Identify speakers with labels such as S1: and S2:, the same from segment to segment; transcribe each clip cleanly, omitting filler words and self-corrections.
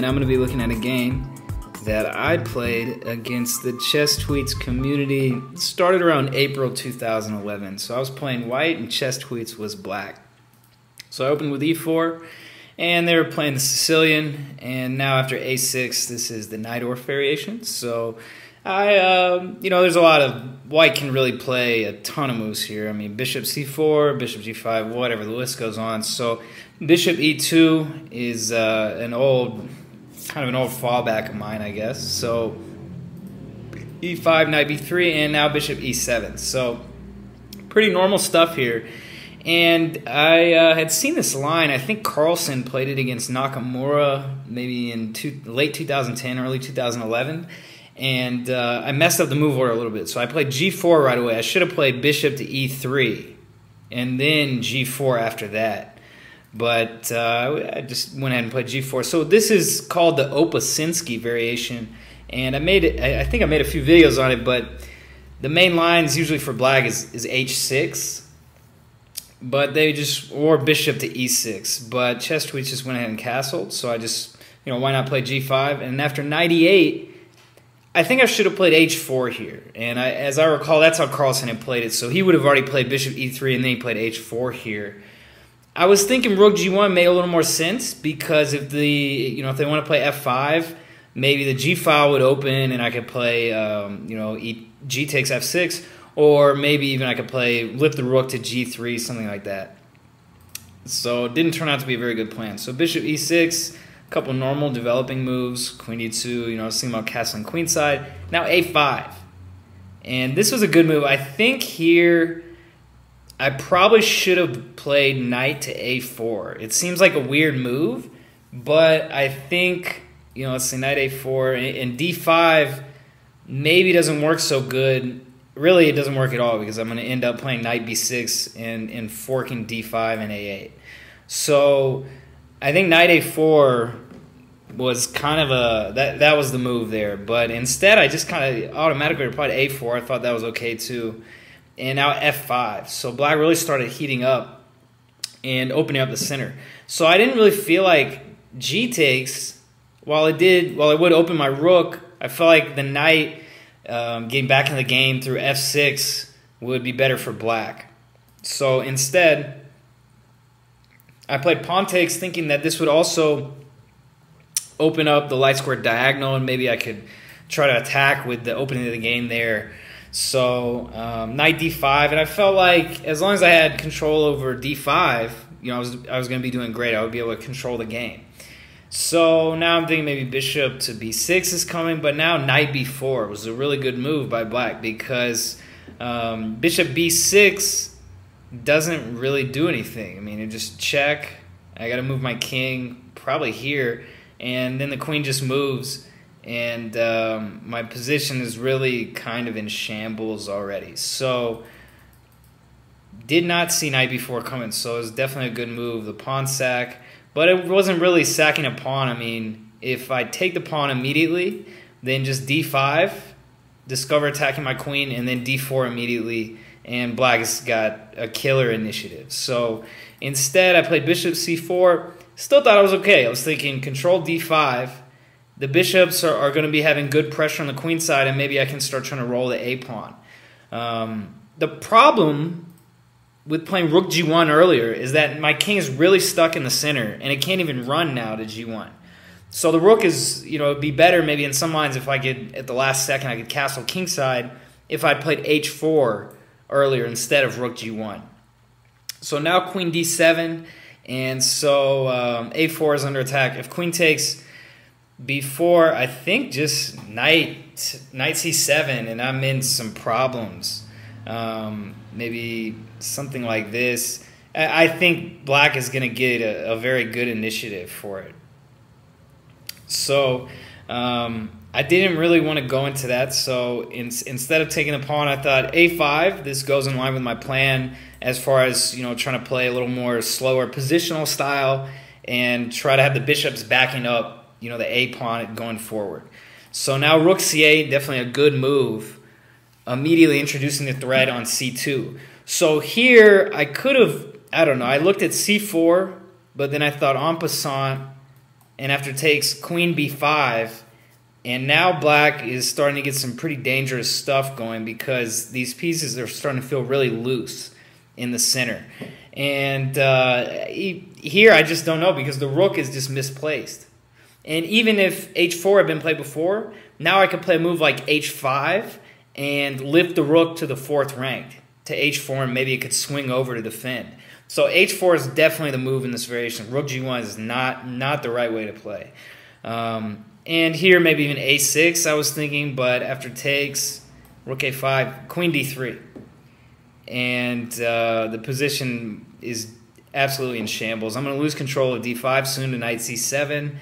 S1: and I'm going to be looking at a game that I played against the ChessTweets community. It started around April 2011. So I was playing white and ChessTweets was black. So I opened with e4 and they were playing the Sicilian, and now after a6 this is the Najdorf variation. So there's a lot of white can really play a ton of moves here. I mean, bishop c4, bishop g5, whatever, the list goes on. So bishop e2 is kind of an old fallback of mine, I guess. So e5, knight b3, and now bishop e7. So pretty normal stuff here. And I had seen this line. I think Carlsen played it against Nakamura maybe in late 2010, early 2011. And I messed up the move order a little bit. So I played g4 right away. I should have played bishop to e3 and then g4 after that. But I just went ahead and played g4. So this is called the Opocensky Variation. And I think I made a few videos on it, but the main lines usually for black is h6. But or bishop to e6. But ChessTweets just went ahead and castled. So I just, why not play g5? And after knight e8, I think I should have played h4 here. And as I recall, that's how Carlsen had played it. So he would have already played bishop e3 and then he played h4 here. I was thinking rook g1 made a little more sense, because if they want to play f5, maybe the g file would open and I could play g takes f6, or maybe even I could lift the rook to g3, something like that. So it didn't turn out to be a very good plan. So bishop e6, a couple normal developing moves, queen e2, I was thinking about castling queenside. Now a5. And this was a good move. I think here I probably should have played knight to a4. It seems like a weird move, but I think, let's say knight a4 and d5 maybe doesn't work so good. Really, it doesn't work at all, because I'm going to end up playing knight b6 and forking d5 and a8. So I think knight a4 was kind of that was the move there. But instead, I just kind of automatically replied a4. I thought that was okay too. And now f5. So black really started heating up and opening up the center. So I didn't really feel like g takes, while it would open my rook, I felt like the knight getting back in the game through f6 would be better for black. So instead, I played pawn takes, thinking that this would also open up the light square diagonal, and maybe I could try to attack with the opening of the game there. So knight d5, and I felt like as long as I had control over d5, I was going to be doing great. I would be able to control the game. So now I'm thinking maybe bishop to b6 is coming, but now knight b4 was a really good move by black, because bishop b6 doesn't really do anything. I mean, it just check. I got to move my king probably here, and then the queen just moves, and my position is really kind of in shambles already. So did not see knight b4 coming, so it was definitely a good move, the pawn sack. But it wasn't really sacking a pawn. I mean, if I take the pawn immediately, then just d5, discover attacking my queen, and then d4 immediately, and black has got a killer initiative. So instead, I played bishop c4. Still thought it was okay. I was thinking control d5. The bishops are going to be having good pressure on the queen side, and maybe I can start trying to roll the a pawn. The problem with playing rook g1 earlier is that my king is really stuck in the center, and it can't even run now to g1. So the rook is, it'd be better maybe in some lines if I could, at the last second, I could castle kingside if I played h4 earlier instead of rook g1. So now queen d7, and so a4 is under attack. If queen takes b4, I think just knight c7, and I'm in some problems. Maybe something like this. I think black is going to get a very good initiative for it. So I didn't really want to go into that. So instead of taking the pawn, I thought a5. This goes in line with my plan as far as trying to play a little more slower positional style and try to have the bishops backing up the a pawn going forward. So now rook c8, definitely a good move. Immediately introducing the threat on c2. So here I could have, I looked at c4, but then I thought en passant and after takes queen b5, and now black is starting to get some pretty dangerous stuff going because these pieces are starting to feel really loose in the center. And here I just don't know because the rook is just misplaced. And even if h4 had been played before, now I could play a move like h5 and lift the rook to the 4th rank, to h4, and maybe it could swing over to defend. So h4 is definitely the move in this variation. Rook g1 is not the right way to play. And here maybe even a6 I was thinking, but after takes, rook a5, queen d3. And the position is absolutely in shambles. I'm going to lose control of d5 soon to knight c7,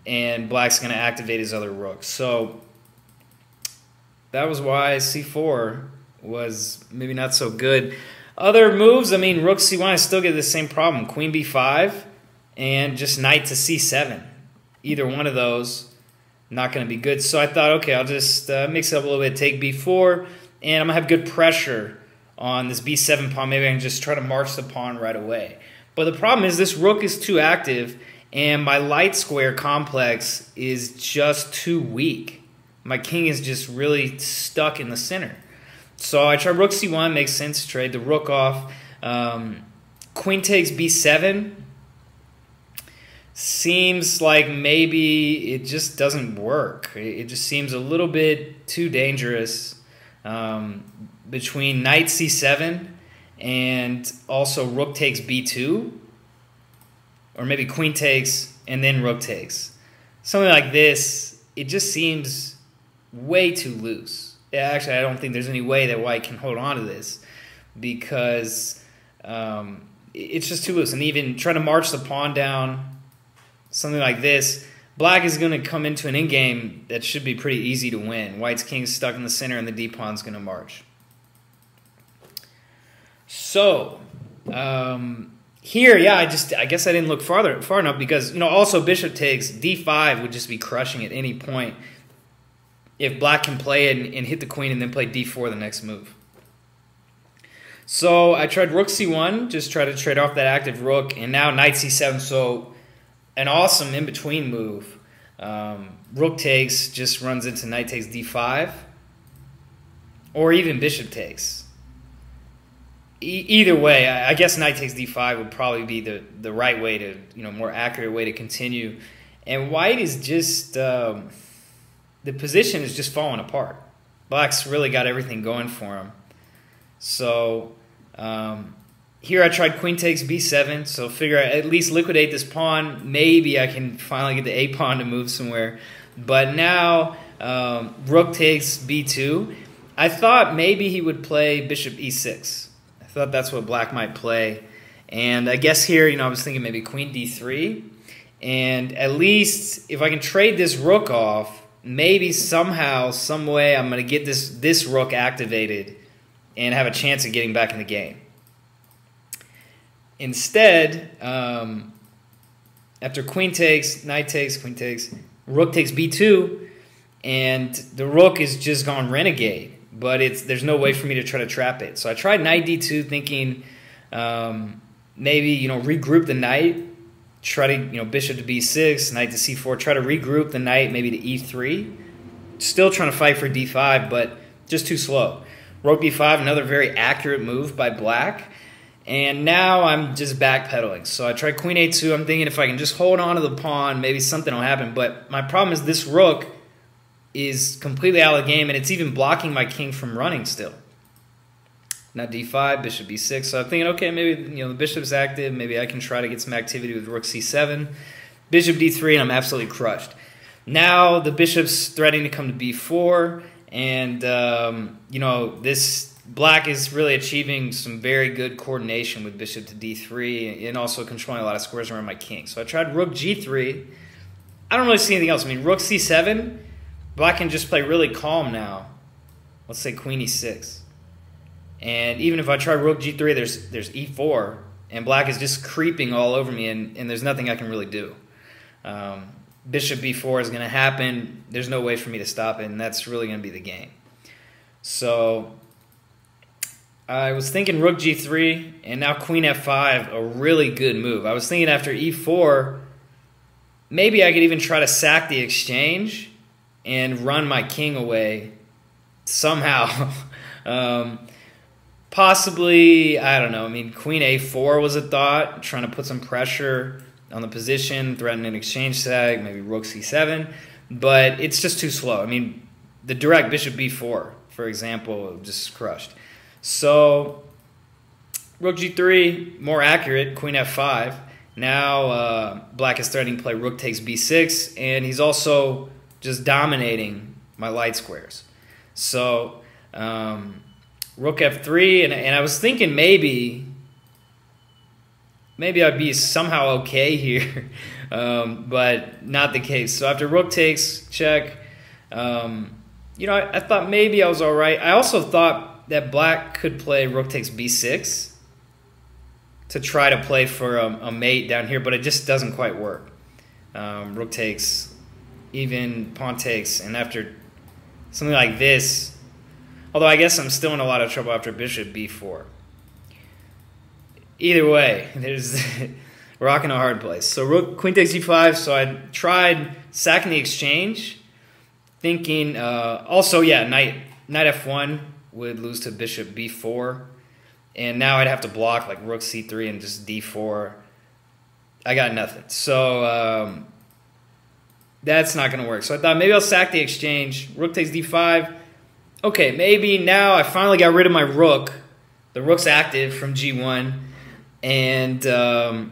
S1: and black's going to activate his other rook. So that was why c4 was maybe not so good. Other moves, I mean, rook c1, I still get the same problem. Queen b5 and just knight to c7. Either one of those, not going to be good. So I thought, okay, I'll just mix it up a little bit, take b4, and I'm going to have good pressure on this b7 pawn. Maybe I can just try to march the pawn right away. But the problem is this rook is too active, and my light square complex is just too weak. My king is just really stuck in the center. So I tried rook c1, makes sense, trade the rook off. Queen takes b7. Seems like maybe it just doesn't work. It just seems a little bit too dangerous between knight c7 and also rook takes b2. Or maybe queen takes and then rook takes. Something like this, it just seems way too loose. Actually, I don't think there's any way that white can hold on to this because it's just too loose. And even trying to march the pawn down, something like this, black is going to come into an endgame that should be pretty easy to win. White's king is stuck in the center and the d-pawn's going to march. So, here, yeah, I guess I didn't look far enough because, also bishop takes, d5 would just be crushing at any point if black can play it and hit the queen and then play d4 the next move. So I tried rook c1, just try to trade off that active rook, and now knight c7, so an awesome in-between move. Rook takes just runs into knight takes d5, or even bishop takes. Either way, I guess knight takes d5 would probably be the right way to, more accurate way to continue. And white is just, the position is just falling apart. Black's really got everything going for him. So here I tried queen takes b7, so figure I at least liquidate this pawn. Maybe I can finally get the a pawn to move somewhere. But now rook takes b2. I thought maybe he would play bishop e6. I thought that's what black might play. And I guess here, I was thinking maybe queen d3. And at least if I can trade this rook off, maybe somehow, some way, I'm going to get this rook activated and have a chance of getting back in the game. Instead, after queen takes, knight takes, queen takes, rook takes b2, and the rook is just gone renegade. But there's no way for me to try to trap it. So I tried knight d2 thinking maybe, regroup the knight, try to, bishop to b6, knight to c4, try to regroup the knight maybe to e3. Still trying to fight for d5, but just too slow. Rook b5, another very accurate move by black. And now I'm just backpedaling. So I tried queen a2. I'm thinking if I can just hold on to the pawn, maybe something will happen. But my problem is this rook is completely out of the game, and it's even blocking my king from running still. Now d5, bishop b6. So I'm thinking, okay, maybe the bishop's active. Maybe I can try to get some activity with rook c7. Bishop d3, and I'm absolutely crushed. Now the bishop's threatening to come to b4, and this black is really achieving some very good coordination with bishop to d3, and also controlling a lot of squares around my king. So I tried rook g3. I don't really see anything else. I mean, rook c7. Black can just play really calm now. Let's say queen e6. And even if I try rook g3, there's e4, and black is just creeping all over me, and there's nothing I can really do. Bishop b4 is going to happen. There's no way for me to stop it, and that's really going to be the game. So I was thinking rook g3, and now queen f5, a really good move. I was thinking after e4, maybe I could even try to sack the exchange and run my king away somehow. Possibly, I don't know. I mean, queen a4 was a thought, trying to put some pressure on the position, threaten an exchange sag, maybe rook c7, but it's just too slow. I mean, the direct bishop b4, for example, just crushed. So rook g3, more accurate, queen f5. Now black is threatening to play rook takes b6, and he's also just dominating my light squares. So rook f3, and I was thinking maybe I'd be somehow okay here, but not the case. So after rook takes, check, you know, I thought maybe I was all right. I also thought that black could play rook takes b6 to try to play for a mate down here, but it just doesn't quite work. Rook takes, even pawn takes, and after something like this, although I guess I'm still in a lot of trouble after bishop b4. Either way, there's we're rocking a hard place. So rook, queen takes e5. So I tried sacking the exchange, thinking also, yeah, knight f1 would lose to bishop b4, and now I'd have to block like rook c3 and just d4. I got nothing. So that's not going to work. So I thought maybe I'll sack the exchange. Rook takes d5. Okay, maybe now I finally got rid of my rook. The rook's active from g1. And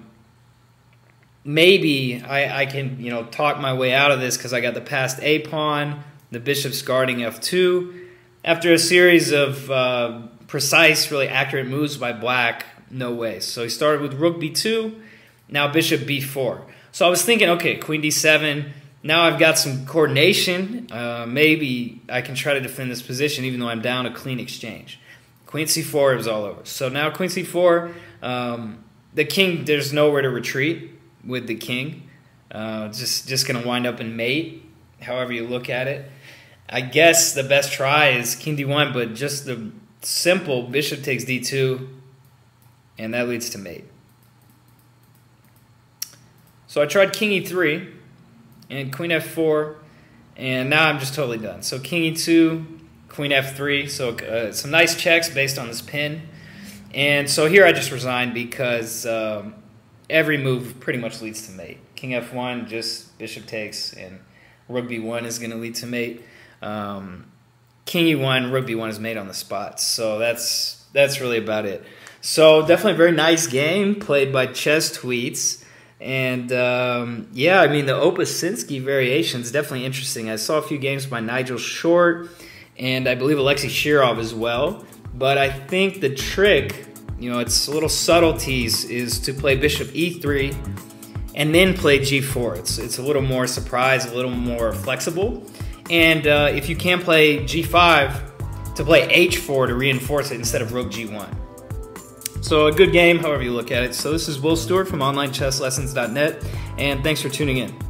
S1: maybe I can, you know, talk my way out of this because I got the passed a pawn, the bishop's guarding f2. After a series of precise, really accurate moves by black, no way. So he started with rook b2, now bishop b4. So I was thinking, okay, queen d7. Now I've got some coordination. Maybe I can try to defend this position even though I'm down a clean exchange. Queen c4, it was all over. So now queen c4, the king, there's nowhere to retreat with the king. Just going to wind up in mate, however you look at it. I guess the best try is king d1, but just the simple bishop takes d2, and that leads to mate. So I tried king e3 and queen f4, and now I'm just totally done. So king e2, queen f3, so some nice checks based on this pin. And so here I just resigned because every move pretty much leads to mate. King f1, just bishop takes, and rook b1 is going to lead to mate. King e1, rook b1 is mate on the spot. So that's really about it. So definitely a very nice game played by ChessTweets. And yeah, I mean, the Opocensky Variation is definitely interesting. I saw a few games by Nigel Short and I believe Alexei Shirov as well. But I think the trick, you know, it's little subtleties, is to play bishop e3 and then play g4. It's a little more surprise, a little more flexible. And if you can play g5, to play h4 to reinforce it instead of rook g1. So a good game, however you look at it. So this is Will Stewart from OnlineChessLessons.net, and thanks for tuning in.